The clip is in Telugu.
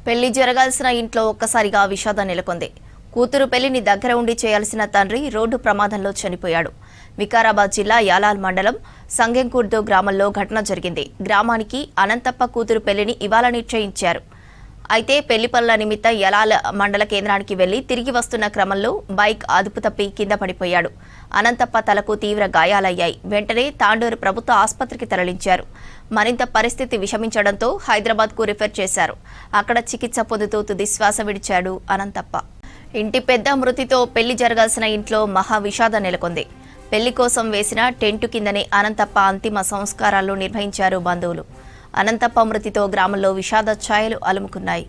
పెళ్లి జరగాల్సిన ఇంట్లో ఒక్కసారిగా విషాదం నెలకొంది. కూతురు పెళ్లిని దగ్గర ఉండి చేయాల్సిన తండ్రి రోడ్డు ప్రమాదంలో చనిపోయాడు. వికారాబాద్ జిల్లా యాలాల్ మండలం సంగెంకుర్దు గ్రామంలో ఘటన జరిగింది. గ్రామానికి అనంతప్ప కూతురు పెళ్లిని ఇవాళ నిశ్చయించారు. అయితే పెళ్లి పనుల నిమిత్తం యాలాల్ మండల కేంద్రానికి వెళ్లి తిరిగి వస్తున్న క్రమంలో బైక్ అదుపు తప్పి కింద పడిపోయాడు. అనంతప్ప తలకు తీవ్ర గాయాలయ్యాయి. వెంటనే తాండూరు ప్రభుత్వ ఆసుపత్రికి తరలించారు. మరింత పరిస్థితి విషమించడంతో హైదరాబాద్కు రిఫర్ చేశారు. అక్కడ చికిత్స పొందుతూ తుది శ్వాస విడిచాడు అనంతప్ప. ఇంటి పెద్ద మృతితో పెళ్లి జరగాల్సిన ఇంట్లో మహా విషాదం నెలకొంది. పెళ్లి కోసం వేసిన టెంటు కిందనే అనంతప్ప అంతిమ సంస్కారాలు నిర్వహించారు బంధువులు. అనంతప్ప మృతితో గ్రామంలో విషాద ఛాయలు అలుముకున్నాయి.